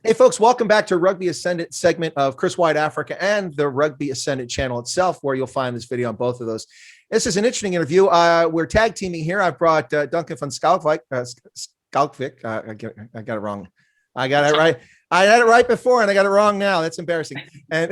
Hey, folks, welcome back to Rugby Ascendant segment of Chris Wyatt Africa and the Rugby Ascendant channel itself, where you'll find this video on both of those. This is an interesting interview. We're tag teaming here. I've brought Duncan from Schalkwyk. Schalkwyk. I got it wrong. I got it right. I had it right before, and I got it wrong now. That's embarrassing. And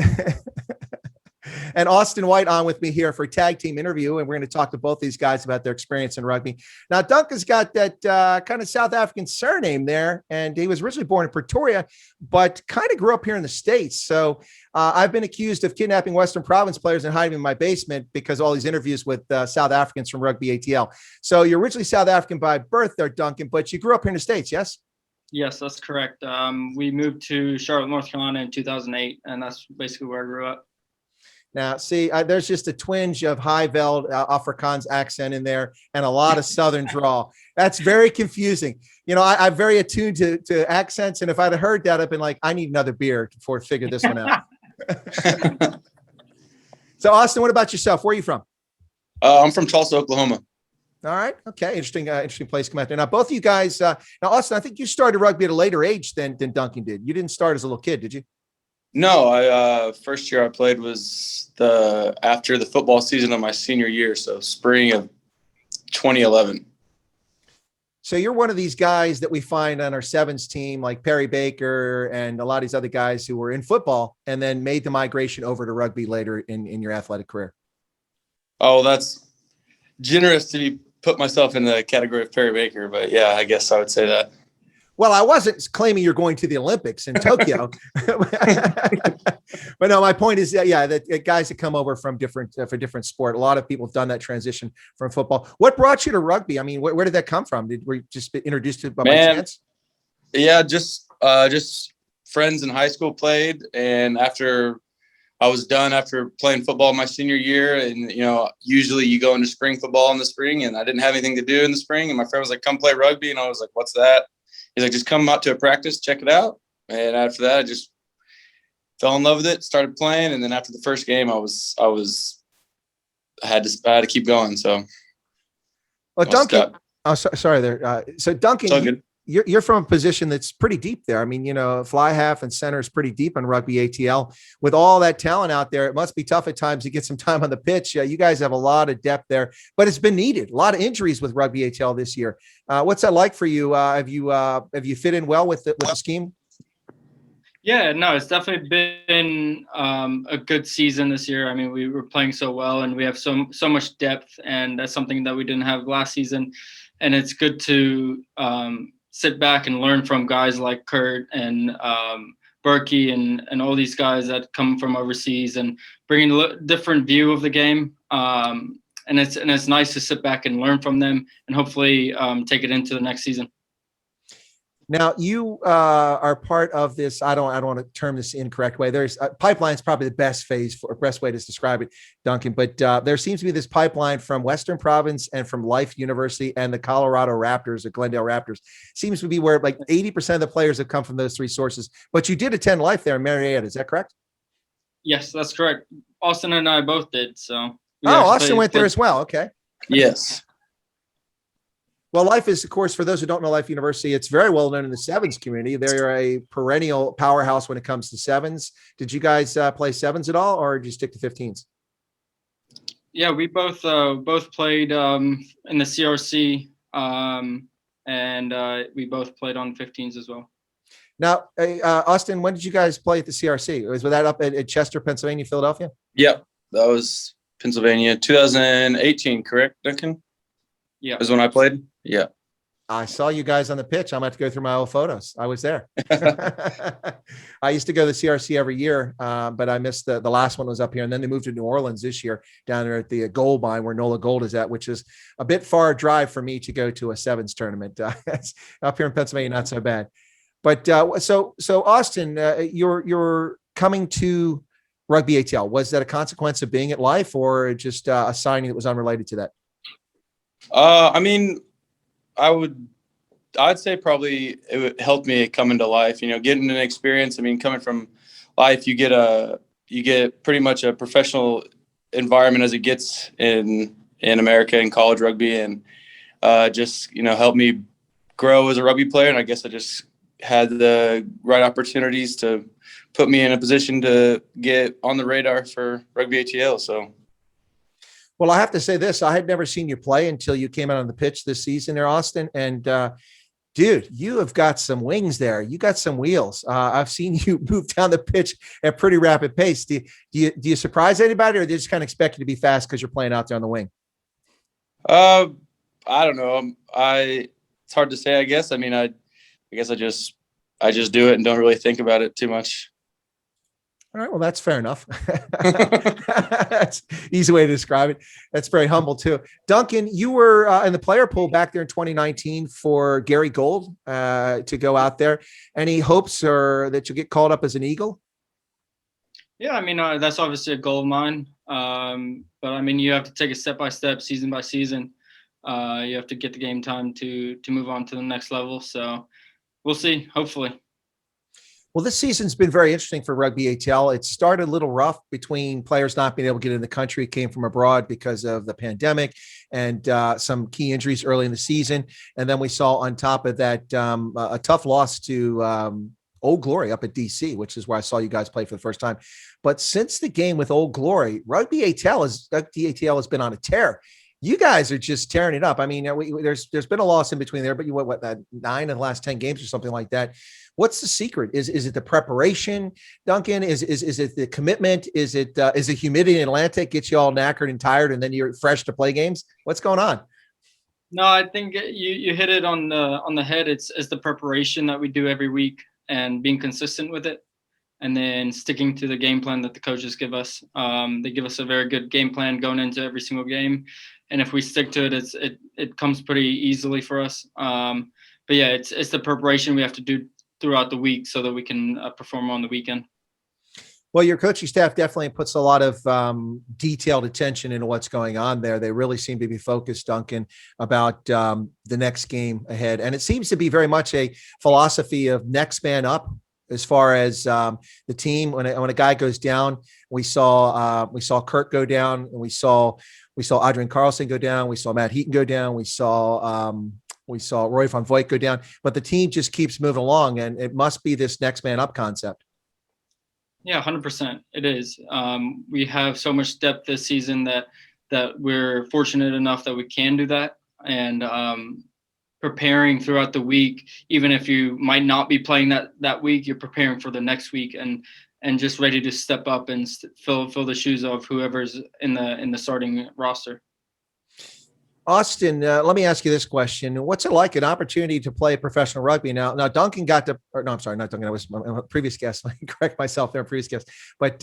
and Austin White on with me here for a tag team interview, and we're going to talk to both these guys about their experience in rugby. Now, Duncan's got that kind of South African surname there, and he was originally born in Pretoria, but kind of grew up here in the States. So I've been accused of kidnapping Western Province players and hiding them in my basement because all these interviews with South Africans from Rugby ATL. So you're originally South African by birth there, Duncan, but you grew up here in the States, yes? Yes, that's correct. We moved to Charlotte, North Carolina in 2008, and that's basically where I grew up. Now, see, there's just a twinge of high-veld Afrikaans accent in there and a lot of Southern drawl. That's very confusing. You know, I'm very attuned to accents, and if I'd have heard that, I've been like, I need another beer before I figure this one out. So, Austin, what about yourself? Where are you from? I'm from Tulsa, Oklahoma. All right. Okay. Interesting place to come out there. Now, both of you guys, now, Austin, I think you started rugby at a later age than Duncan did. You didn't start as a little kid, did you? No, first year I played was after the football season of my senior year, so spring of 2011. So you're one of these guys that we find on our sevens team, like Perry Baker and a lot of these other guys who were in football and then made the migration over to rugby later in your athletic career. Oh, that's generous to put myself in the category of Perry Baker, but yeah, I guess I would say that. Well, I wasn't claiming you're going to the Olympics in Tokyo, but no, my point is, that guys that come over from different sport. A lot of people have done that transition from football. What brought you to rugby? I mean, where did that come from? Were you just introduced to it by chance? Yeah, just friends in high school played, and after I was done after playing football my senior year, and usually you go into spring football in the spring, and I didn't have anything to do in the spring, and my friend was like, "Come play rugby," and I was like, "What's that?" He's like, "Just come out to a practice, check it out." And after that, I just fell in love with it, started playing. And then after the first game, I had to keep going. So, well, Duncan, sorry there. So Duncan, you're from a position that's pretty deep there. I mean, fly half and center is pretty deep on Rugby ATL. With all that talent out there, it must be tough at times to get some time on the pitch. You guys have a lot of depth there, but it's been needed. A lot of injuries with Rugby ATL this year. What's that like for you? Have you fit in well with the scheme? Yeah, no, it's definitely been a good season this year. I mean, we were playing so well, and we have so much depth, and that's something that we didn't have last season. And it's good to sit back and learn from guys like Kurt and Berkey and all these guys that come from overseas and bringing a different view of the game. And it's nice to sit back and learn from them and hopefully take it into the next season. Now you are part of this. I don't want to term this the incorrect way. There's pipeline is probably the best way to describe it, Duncan. But there seems to be this pipeline from Western Province and from Life University and the Colorado Raptors, or Glendale Raptors. Seems to be where like 80% of the players have come from those three sources. But you did attend Life there in Marietta. Is that correct? Yes, that's correct. Austin and I both did. So. Austin went there as well. Okay. Yes. Well, Life is, of course, for those who don't know Life University, it's very well known in the sevens community. They're a perennial powerhouse when it comes to sevens. Did you guys play sevens at all, or did you stick to 15s? Yeah, we both played in the CRC, and we both played on 15s as well. Now, Austin, when did you guys play at the CRC? Was that up at Chester, Pennsylvania, Philadelphia? Yep, that was Pennsylvania, 2018, correct, Duncan? Yeah, is when I played. Yeah. I saw you guys on the pitch. I'm about to go through my old photos. I was there. I used to go to the CRC every year, but I missed the last one was up here. And then they moved to New Orleans this year down there at the gold mine where NOLA Gold is at, which is a bit far drive for me to go to a sevens tournament. Up here in Pennsylvania, not so bad. But so Austin, you're coming to Rugby ATL. Was that a consequence of being at Life or just a signing that was unrelated to that? I mean, I'd say probably it would help me come into Life, getting an experience. I mean, coming from Life, you get pretty much a professional environment as it gets in America in college rugby, and just, help me grow as a rugby player. And I guess it just had the right opportunities to put me in a position to get on the radar for Rugby ATL. So, well, I have to say this: I had never seen you play until you came out on the pitch this season there, Austin. And dude, you have got some wings there. You got some wheels. I've seen you move down the pitch at pretty rapid pace. Do you surprise anybody, or do you just kind of expect you to be fast because you're playing out there on the wing? I don't know. It's hard to say, I guess. I mean, I guess I just do it and don't really think about it too much. All right. Well, that's fair enough. That's an easy way to describe it. That's very humble too. Duncan, you were in the player pool back there in 2019 for Gary Gold to go out there. Any hopes or that you'll get called up as an Eagle? Yeah, I mean, that's obviously a goal of mine. But I mean, you have to take it step by step, season by season. You have to get the game time to move on to the next level. So we'll see, hopefully. Well, this season's been very interesting for Rugby ATL. It started a little rough between players not being able to get in the country, came from abroad because of the pandemic and some key injuries early in the season. And then we saw on top of that a tough loss to Old Glory up at DC, which is where I saw you guys play for the first time. But since the game with Old Glory, Rugby ATL has been on a tear. You guys are just tearing it up. I mean, there's been a loss in between there, but you what that 9 in the last 10 games or something like that. What's the secret? Is it the preparation, Duncan? Is it the commitment? Is the humidity in Atlantic gets you all knackered and tired, and then you're fresh to play games? What's going on? No, I think you hit it on the head. It's the preparation that we do every week and being consistent with it, and then sticking to the game plan that the coaches give us. They give us a very good game plan going into every single game, and if we stick to it, it comes pretty easily for us. But yeah, it's the preparation we have to do throughout the week so that we can perform on the weekend. Well, your coaching staff definitely puts a lot of detailed attention into what's going on there. They really seem to be focused, Duncan, about the next game ahead. And it seems to be very much a philosophy of next man up as far as the team. When a guy goes down, we saw Kurt go down, and we saw Adrian Carlson go down. We saw Matt Heaton go down. We saw Roy van Voigt go down, but the team just keeps moving along, and it must be this next man up concept. Yeah, 100%. It is. We have so much depth this season that we're fortunate enough that we can do that. And preparing throughout the week, even if you might not be playing that week, you're preparing for the next week and just ready to step up and fill the shoes of whoever's in the starting roster. Austin, let me ask you this question. What's it like, an opportunity to play professional rugby now? Now, Duncan I'm sorry, not Duncan. I was my previous guest. Let me correct myself there, previous guest. But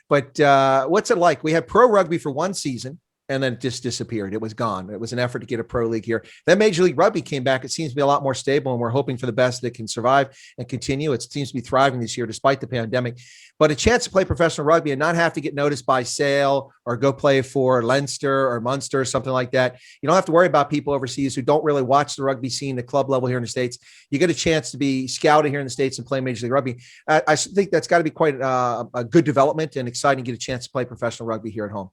what's it like? We had pro rugby for one season, and then it just disappeared. It was gone. It was an effort to get a pro league here. Then Major League Rugby came back. It seems to be a lot more stable, and we're hoping for the best that it can survive and continue. It seems to be thriving this year despite the pandemic. But a chance to play professional rugby and not have to get noticed by Sale or go play for Leinster or Munster or something like that. You don't have to worry about people overseas who don't really watch the rugby scene at club level here in the States. You get a chance to be scouted here in the States and play Major League Rugby. I think that's got to be quite a good development and exciting to get a chance to play professional rugby here at home.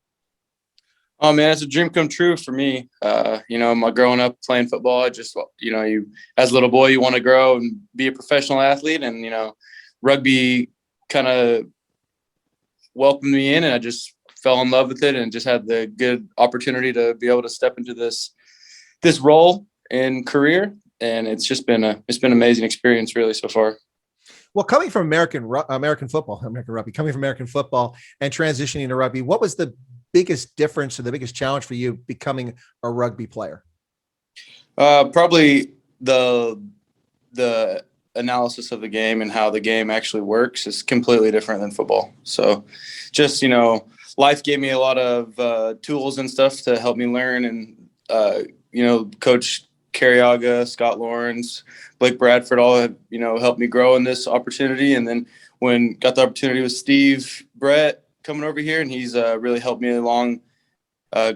Oh man, it's a dream come true for me. My growing up playing football, I just, you as a little boy, you want to grow and be a professional athlete, and rugby kind of welcomed me in, and I just fell in love with it, and just had the good opportunity to be able to step into this role and career, and it's been an amazing experience really so far. Well, coming from American rugby, coming from American football and transitioning to rugby, what was the biggest difference or the biggest challenge for you becoming a rugby player? Probably the analysis of the game and how the game actually works is completely different than football. So just, life gave me a lot of tools and stuff to help me learn. And, Coach Carriaga, Scott Lawrence, Blake Bradford, all have, helped me grow in this opportunity. And then when got the opportunity with Steve Brett coming over here, and he's really helped me along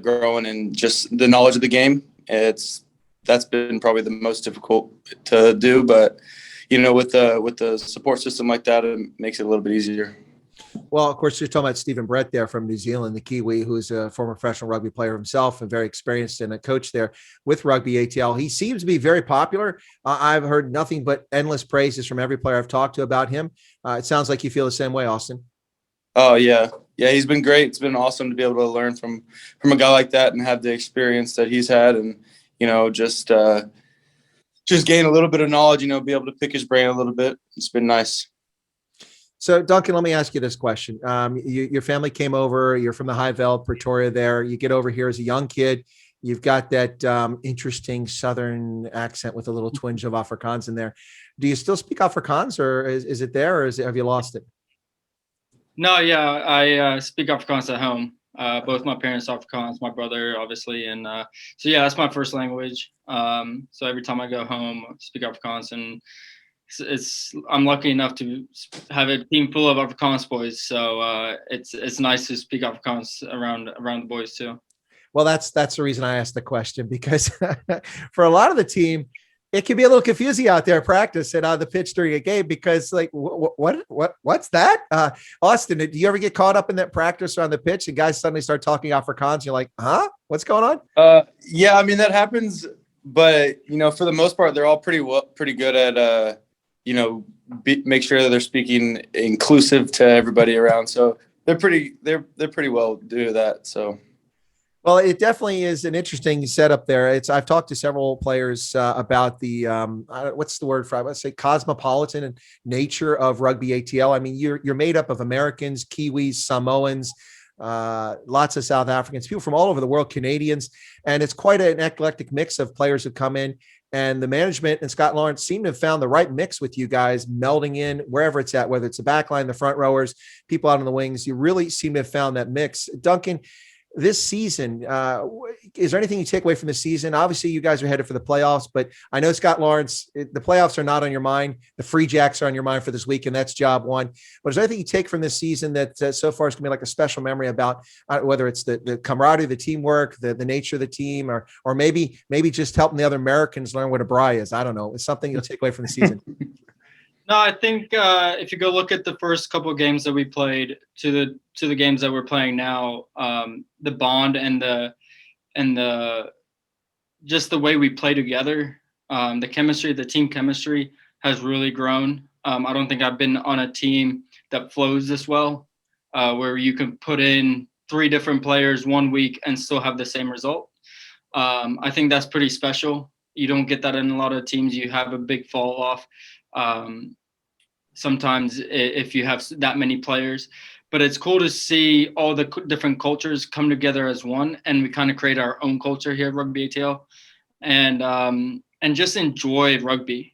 growing and just the knowledge of the game. That's been probably the most difficult to do, but with the support system like that, it makes it a little bit easier. Well, of course, you're talking about Stephen Brett there from New Zealand, the Kiwi, who's a former professional rugby player himself and very experienced and a coach there with Rugby ATL. He seems to be very popular. I've heard nothing but endless praises from every player I've talked to about him. It sounds like you feel the same way, Austin. Oh yeah. Yeah, he's been great. It's been awesome to be able to learn from a guy like that and have the experience that he's had, and just gain a little bit of knowledge, be able to pick his brain a little bit. It's been nice. So, Duncan, let me ask you this question. Your family came over. You're from the High Veld, Pretoria there. You get over here as a young kid. You've got that interesting Southern accent with a little twinge of Afrikaans in there. Do you still speak Afrikaans, or is it there, or have you lost it? No, yeah, I speak Afrikaans at home. Both my parents are Afrikaans, my brother, obviously. And so, yeah, that's my first language. So every time I go home, I speak Afrikaans, and I'm lucky enough to have a team full of Afrikaans boys. So it's nice to speak Afrikaans around the boys too. Well, that's the reason I asked the question, because for a lot of the team, it can be a little confusing out there practice and on the pitch during a game, because like, what's that? Austin, do you ever get caught up in that practice or on the pitch and guys suddenly start talking Afrikaans? You're like, huh? What's going on? Yeah, I mean, that happens, but for the most part, they're all pretty good at, make sure that they're speaking inclusive to everybody around. So they're pretty well do that. So. Well, it definitely is an interesting setup there. I've talked to several players about the what's the word for, I would say, cosmopolitan and nature of Rugby ATL. I mean, you're made up of Americans, Kiwis, Samoans, lots of South Africans, people from all over the world, Canadians, and it's quite an eclectic mix of players who come in. And the management and Scott Lawrence seem to have found the right mix with you guys melding in wherever it's at, whether it's the back line, the front rowers, people out on the wings. You really seem to have found that mix. Duncan, this season, is there anything you take away from the season? Obviously, you guys are headed for the playoffs, but I know, Scott Lawrence, the playoffs are not on your mind. The Free Jacks are on your mind for this week, and that's job one. But is there anything you take from this season that so far is going to be like a special memory about whether it's the camaraderie, the teamwork, the nature of the team, or maybe just helping the other Americans learn what a braai is? I don't know. It's something you'll take away from the season. No, I think if you go look at the first couple of games that we played to the games that we're playing now, the bond and the just the way we play together, the team chemistry has really grown. I don't think I've been on a team that flows this well, where you can put in 3 different players 1 week and still have the same result. I think that's pretty special. You don't get that in a lot of teams. You have a big fall off. Sometimes if you have that many players, but it's cool to see all the different cultures come together as one, and we kind of create our own culture here at Rugby ATL, and just enjoy rugby.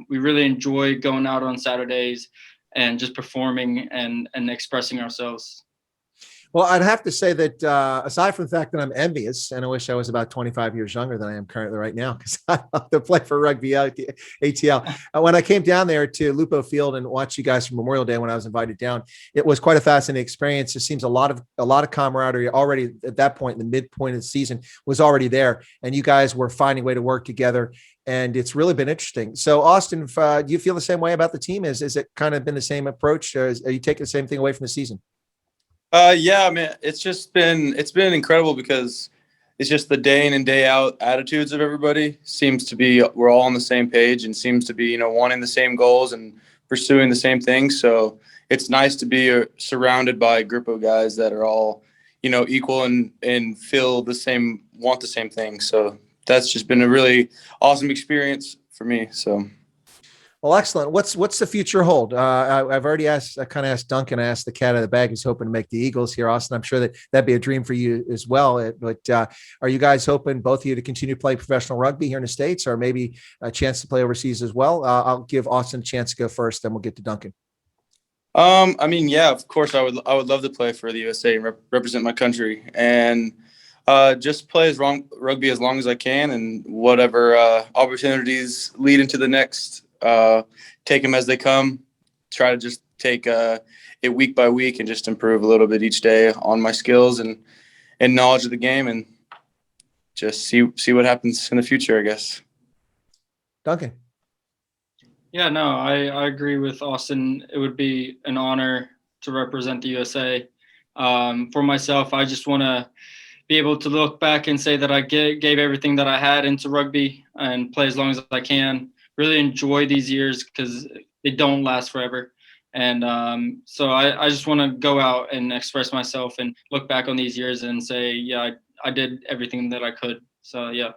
We really enjoy going out on Saturdays and just performing and expressing ourselves. Well, I'd have to say that aside from the fact that I'm envious, and I wish I was about 25 years younger than I am currently right now, because I love to play for Rugby ATL. When I came down there to Lupo Field and watched you guys for Memorial Day when I was invited down, it was quite a fascinating experience. It seems a lot of camaraderie already at that point, in the midpoint of the season, was already there, and you guys were finding a way to work together. And it's really been interesting. So, Austin, do you feel the same way about the team? Is it kind of been the same approach? Or are you taking the same thing away from the season? Yeah, man, it's been incredible, because it's just the day in and day out attitudes of everybody seems to be, we're all on the same page and seems to be, wanting the same goals and pursuing the same things. So it's nice to be surrounded by a group of guys that are all, equal and feel the same, want the same thing. So that's just been a really awesome experience for me. So. Well, excellent. What's the future hold? I've already asked. I kind of asked Duncan. I asked the cat out of the bag. He's hoping to make the Eagles here, Austin. I'm sure that'd be a dream for you as well. But are you guys hoping, both of you, to continue to play professional rugby here in the States, or maybe a chance to play overseas as well? I'll give Austin a chance to go first, then we'll get to Duncan. I mean, yeah, of course, I would love to play for the USA and represent my country, and just play rugby as long as I can, and whatever opportunities lead into the next. Take them as they come, try to just take it week by week and just improve a little bit each day on my skills and knowledge of the game, and just see what happens in the future, I guess. Duncan. Yeah, no, I agree with Austin. It would be an honor to represent the USA. For myself, I just want to be able to look back and say that I gave everything that I had into rugby and play as long as I can. Really enjoy these years because they don't last forever. And so I just want to go out and express myself and look back on these years and say, yeah, I did everything that I could. So, yeah.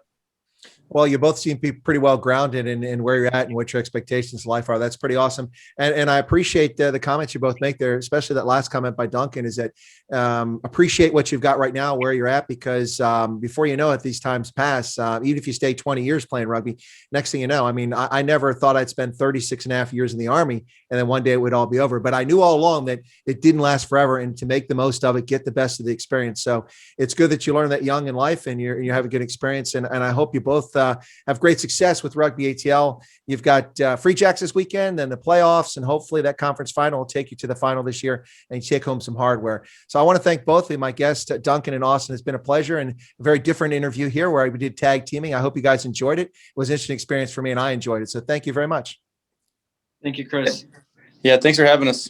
Well, you both seem to be pretty well grounded in where you're at and what your expectations in life are. That's pretty awesome. And I appreciate the comments you both make there, especially that last comment by Duncan is that appreciate what you've got right now, where you're at, because before you know it, these times pass. Even if you stay 20 years playing rugby, next thing you know, I mean, I never thought I'd spend 36 and a half years in the Army and then one day it would all be over. But I knew all along that it didn't last forever, and to make the most of it, get the best of the experience. So it's good that you learn that young in life and you have a good experience. And I hope you both have great success with Rugby ATL. You've got Free Jacks this weekend, then the playoffs, and hopefully that conference final will take you to the final this year and you take home some hardware. So I want to thank both of you, my guests, Duncan and Austin. It's been a pleasure and a very different interview here where we did tag teaming. I hope you guys enjoyed it. It was an interesting experience for me and I enjoyed it. So thank you very much. Thank you, Chris. Yeah, thanks for having us.